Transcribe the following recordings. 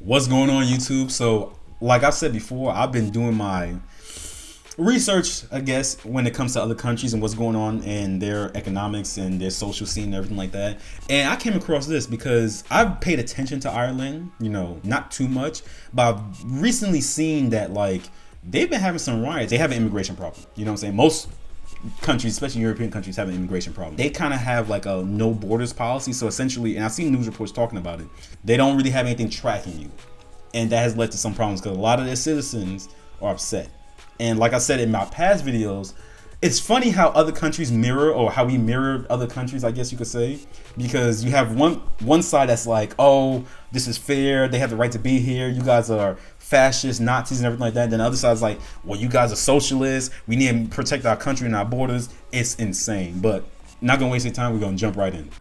What's going on, YouTube? So, like I said before, I've been doing my research, I guess, when it comes to other countries and what's going on in their economics and their social scene and everything like that. And I came across this because I've paid attention to Ireland, not too much, but I've recently seen that, like, they've been having some riots. They have an immigration problem. You know what I'm saying? Most countries, especially European countries, have an immigration problem. They kind of have like a no borders policy. So essentially, and I've seen news reports talking about it, they don't really have anything tracking you. And that has led to some problems because a lot of their citizens are upset. And like I said in my past videos, it's funny how other countries mirror, or how we mirror other countries, I guess you could say, because you have one side that's like, oh, this is fair, they have the right to be here, you guys are fascists, Nazis, and everything like that. Then the other side's like, well, you guys are socialists, we need to protect our country and our borders. It's insane. But not gonna waste any time, we're gonna jump right in.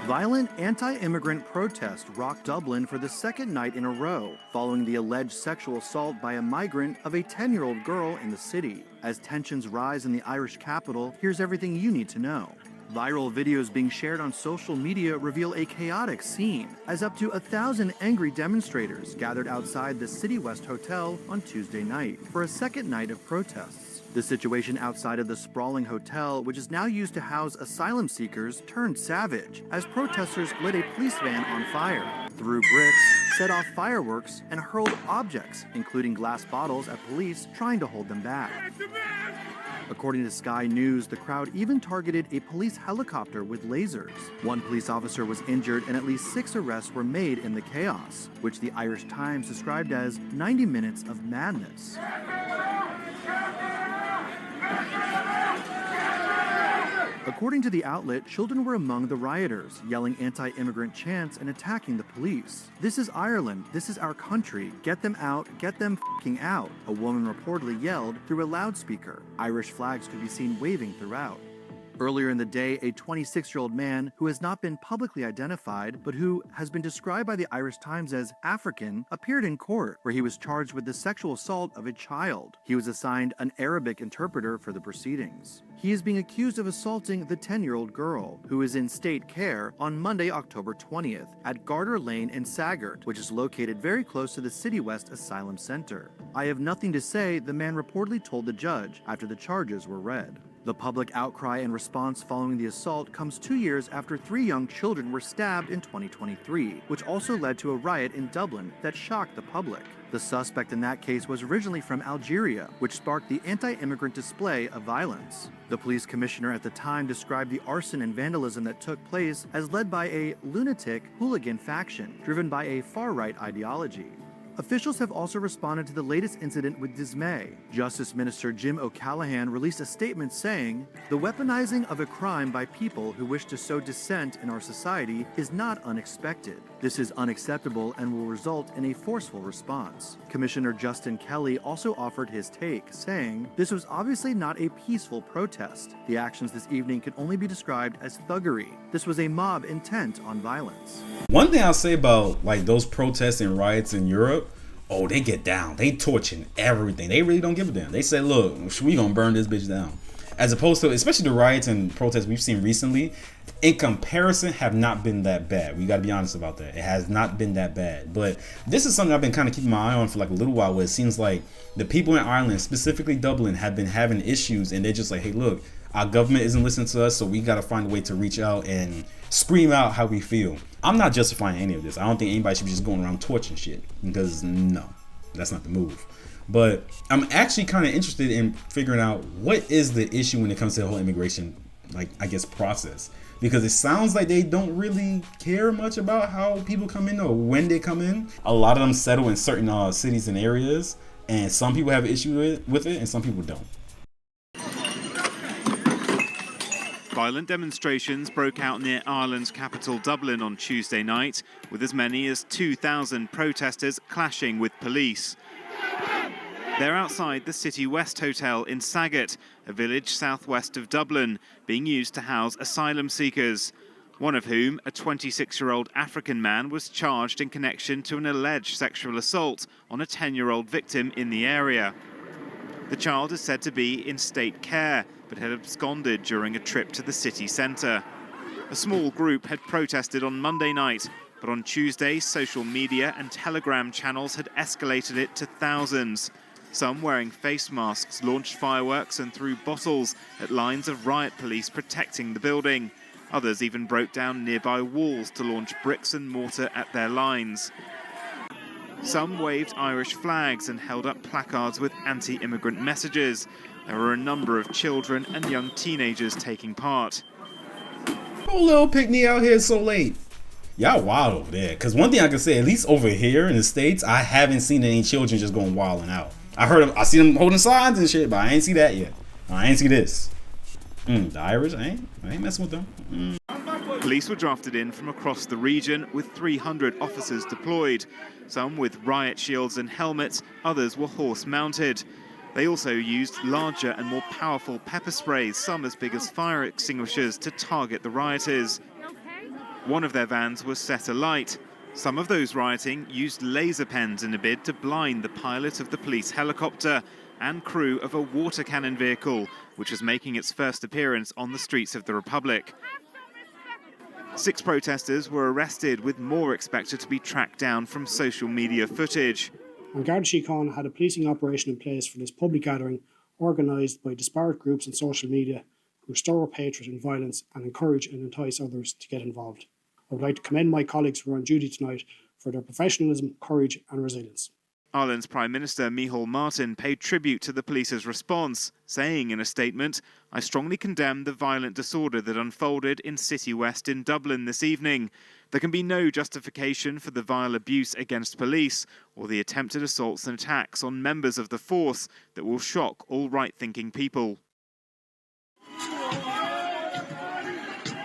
Violent anti-immigrant protests rocked Dublin for the second night in a row, following the alleged sexual assault by a migrant of a 10-year-old girl in the city. As tensions rise in the Irish capital, here's everything you need to know. Viral videos being shared on social media reveal a chaotic scene, as up to 1,000 angry demonstrators gathered outside the City West Hotel on Tuesday night for a second night of protests. The situation outside of the sprawling hotel, which is now used to house asylum seekers, turned savage as protesters lit a police van on fire, threw bricks, set off fireworks, and hurled objects, including glass bottles, at police trying to hold them back. According to Sky News, the crowd even targeted a police helicopter with lasers. One police officer was injured and at least 6 arrests were made in the chaos, which the Irish Times described as 90 minutes of madness. According to the outlet, children were among the rioters, yelling anti-immigrant chants and attacking the police. "This is Ireland, this is our country, get them out, get them f***ing out," a woman reportedly yelled through a loudspeaker. Irish flags could be seen waving throughout. Earlier in the day, a 26-year-old man who has not been publicly identified, but who has been described by the Irish Times as African, appeared in court, where he was charged with the sexual assault of a child. He was assigned an Arabic interpreter for the proceedings. He is being accused of assaulting the 10-year-old girl, who is in state care, on Monday, October 20th, at Garter Lane in Sagart, which is located very close to the City West Asylum Center. "I have nothing to say," the man reportedly told the judge after the charges were read. The public outcry and response following the assault comes 2 years after 3 young children were stabbed in 2023, which also led to a riot in Dublin that shocked the public. The suspect in that case was originally from Algeria, which sparked the anti-immigrant display of violence. The police commissioner at the time described the arson and vandalism that took place as led by a lunatic hooligan faction driven by a far-right ideology. Officials have also responded to the latest incident with dismay. Justice Minister Jim O'Callaghan released a statement saying, "The weaponizing of a crime by people who wish to sow dissent in our society is not unexpected. This is unacceptable and will result in a forceful response." Commissioner Justin Kelly also offered his take, saying, "This was obviously not a peaceful protest. The actions this evening can only be described as thuggery. This was a mob intent on violence." One thing I'll say about like those protests and riots in Europe, oh, they get down. They torching everything. They really don't give a damn. They say, look, we gonna burn this bitch down. As opposed to, especially the riots and protests we've seen recently, in comparison, have not been that bad. We gotta be honest about that. It has not been that bad. But this is something I've been kind of keeping my eye on for like a little while, where it seems like the people in Ireland, specifically Dublin, have been having issues, and they're just like, hey, look, our government isn't listening to us, so we gotta find a way to reach out and scream out how we feel. I'm not justifying any of this. I don't think anybody should be just going around torching shit, because no, that's not the move. But I'm actually kind of interested in figuring out what is the issue when it comes to the whole immigration, like, I guess, process. Because it sounds like they don't really care much about how people come in or when they come in. A lot of them settle in certain cities and areas, and some people have an issue with it and some people don't. Violent demonstrations broke out near Ireland's capital Dublin on Tuesday night, with as many as 2,000 protesters clashing with police. They're outside the City West Hotel in Sagart, a village southwest of Dublin, being used to house asylum seekers, one of whom, a 26-year-old African man, was charged in connection to an alleged sexual assault on a 10-year-old victim in the area. The child is said to be in state care, but had absconded during a trip to the city centre. A small group had protested on Monday night, But on Tuesday, social media and Telegram channels had escalated it to thousands. Some wearing face masks launched fireworks and threw bottles at lines of riot police protecting the building. Others even broke down nearby walls to launch bricks and mortar at their lines. Some waved Irish flags and held up placards with anti-immigrant messages. There were a number of children and young teenagers taking part. Oh, little picnic out here so late. Y'all wild over there. Because one thing I can say, at least over here in the States, I haven't seen any children just going wilding out. I see them holding signs and shit, but I ain't see that yet. I ain't see this. The Irish, I ain't messing with them. Police were drafted in from across the region with 300 officers deployed. Some with riot shields and helmets, others were horse-mounted. They also used larger and more powerful pepper sprays, some as big as fire extinguishers, to target the rioters. One of their vans was set alight. Some of those rioting used laser pens in a bid to blind the pilot of the police helicopter and crew of a water cannon vehicle, which was making its first appearance on the streets of the Republic. 6 protesters were arrested, with more expected to be tracked down from social media footage. Garda Síochána had a policing operation in place for this public gathering organised by disparate groups on social media who stir up hatred and violence and encourage and entice others to get involved. I would like to commend my colleagues who are on duty tonight for their professionalism, courage and resilience. Ireland's Prime Minister Micheál Martin paid tribute to the police's response, saying in a statement, "I strongly condemn the violent disorder that unfolded in City West in Dublin this evening. There can be no justification for the vile abuse against police or the attempted assaults and attacks on members of the force that will shock all right-thinking people."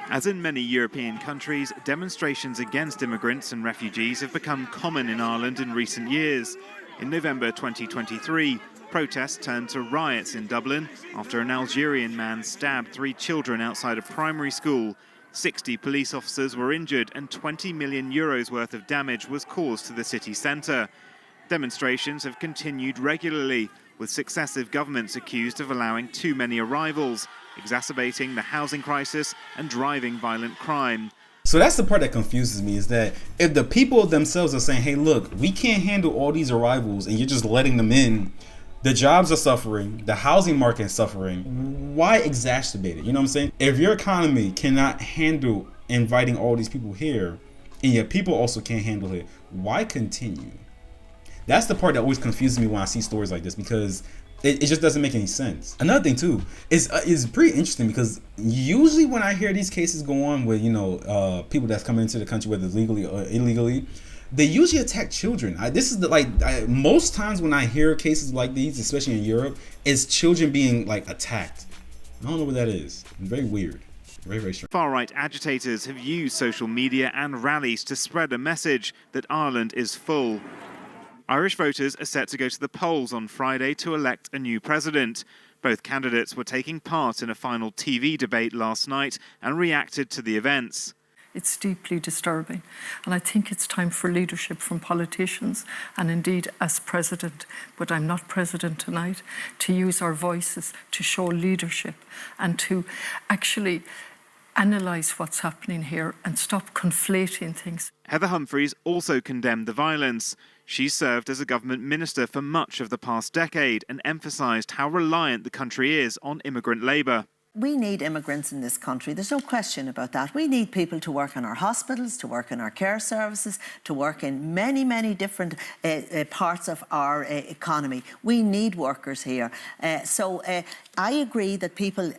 As in many European countries, demonstrations against immigrants and refugees have become common in Ireland in recent years. In November 2023, protests turned to riots in Dublin after an Algerian man stabbed 3 children outside a primary school. 60 police officers were injured and €20 million worth of damage was caused to the city centre. Demonstrations have continued regularly, with successive governments accused of allowing too many arrivals, exacerbating the housing crisis and driving violent crime. So that's the part that confuses me, is that if the people themselves are saying, hey, look, we can't handle all these arrivals and you're just letting them in, the jobs are suffering, the housing market is suffering, why exacerbate it? You know what I'm saying? If your economy cannot handle inviting all these people here and your people also can't handle it, why continue? That's the part that always confuses me when I see stories like this, because it just doesn't make any sense. Another thing too is pretty interesting, because usually when I hear these cases go on with, people that's coming into the country, whether legally or illegally, they usually attack children. Most times when I hear cases like these, especially in Europe, it's children being attacked. I don't know what that is. Very weird. Very, very strange. Far-right agitators have used social media and rallies to spread a message that Ireland is full. Irish voters are set to go to the polls on Friday to elect a new president. Both candidates were taking part in a final TV debate last night and reacted to the events. It's deeply disturbing, and I think it's time for leadership from politicians, and indeed as president, but I'm not president tonight, to use our voices to show leadership and to actually analyse what's happening here and stop conflating things. Heather Humphreys also condemned the violence. She served as a government minister for much of the past decade and emphasised how reliant the country is on immigrant labour. We need immigrants in this country. There's no question about that. We need people to work in our hospitals, to work in our care services, to work in many, many different parts of our economy. We need workers here. So I agree that people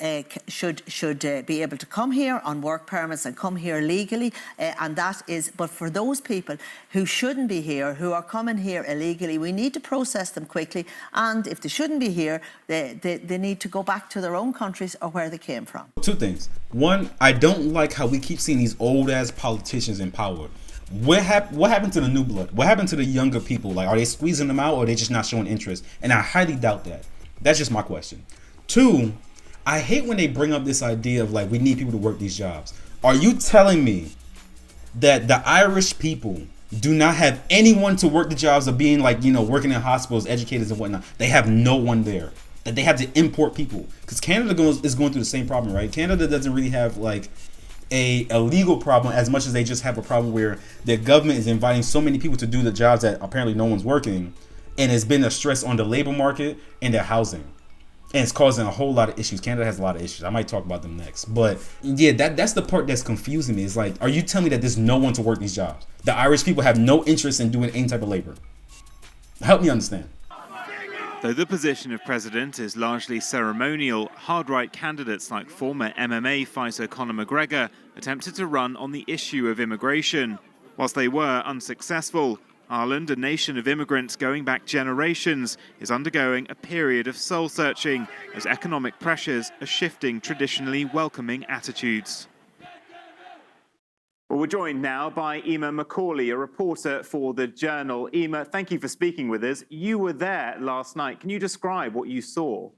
should be able to come here on work permits and come here legally. And that is, but for those people who shouldn't be here, who are coming here illegally, we need to process them quickly. And if they shouldn't be here, they need to go back to their own countries or where they came from. 2 things. One, I don't like how we keep seeing these old ass politicians in power. What happened to the new blood? What happened to the younger people? Are they squeezing them out, or are they just not showing interest? And I highly doubt that. That's just my question. 2, I hate when they bring up this idea of we need people to work these jobs. Are you telling me that the Irish people do not have anyone to work the jobs of being working in hospitals, educators and whatnot? They have no one there. That they have to import people, because Canada is going through the same problem, right? Canada doesn't really have a legal problem as much as they just have a problem where their government is inviting so many people to do the jobs that apparently no one's working, and it's been a stress on the labor market and their housing. And it's causing a whole lot of issues. Canada has a lot of issues. I might talk about them next. But yeah, that's the part that's confusing me. It's like, are you telling me that there's no one to work these jobs? The Irish people have no interest in doing any type of labor. Help me understand. Though the position of president is largely ceremonial, hard-right candidates like former MMA fighter Conor McGregor attempted to run on the issue of immigration. Whilst they were unsuccessful, Ireland, a nation of immigrants going back generations, is undergoing a period of soul-searching as economic pressures are shifting traditionally welcoming attitudes. Well, we're joined now by Emma Macaulay, a reporter for The Journal. Emma, thank you for speaking with us. You were there last night. Can you describe what you saw?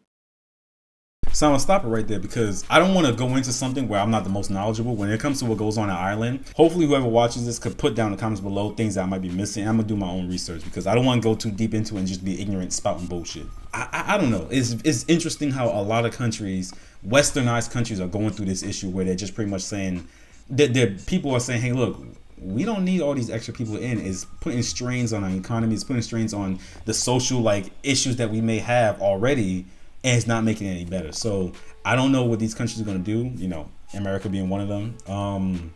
So I'm gonna stop it right there because I don't want to go into something where I'm not the most knowledgeable when it comes to what goes on in Ireland. Hopefully whoever watches this could put down in the comments below things that I might be missing. I'm gonna do my own research because I don't want to go too deep into it and just be ignorant spouting bullshit. I don't know. It's interesting how a lot of countries, westernized countries, are going through this issue where they're just pretty much saying that people are saying, hey, look, we don't need all these extra people in. It's putting strains on our economy. It's putting strains on the social issues that we may have already, and it's not making it any better. So I don't know what these countries are going to do, America being one of them.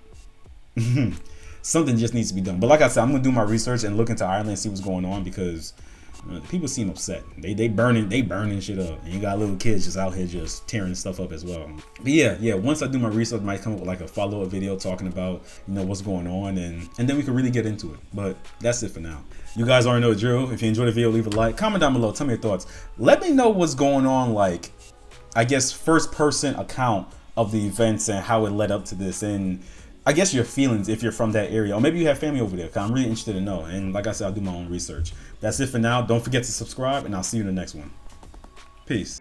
Something just needs to be done. But like I said, I'm going to do my research and look into Ireland and see what's going on because people seem upset. They burning shit up. And you got little kids just out here just tearing stuff up as well. But yeah, once I do my research, I might come up with a follow-up video talking about, what's going on, and then we can really get into it. But that's it for now. You guys already know the drill. If you enjoyed the video, leave a like. Comment down below. Tell me your thoughts. Let me know what's going on, I guess, first-person account of the events and how it led up to this. And I guess your feelings if you're from that area. Or maybe you have family over there. Because I'm really interested to know. And like I said, I'll do my own research. That's it for now. Don't forget to subscribe. And I'll see you in the next one. Peace.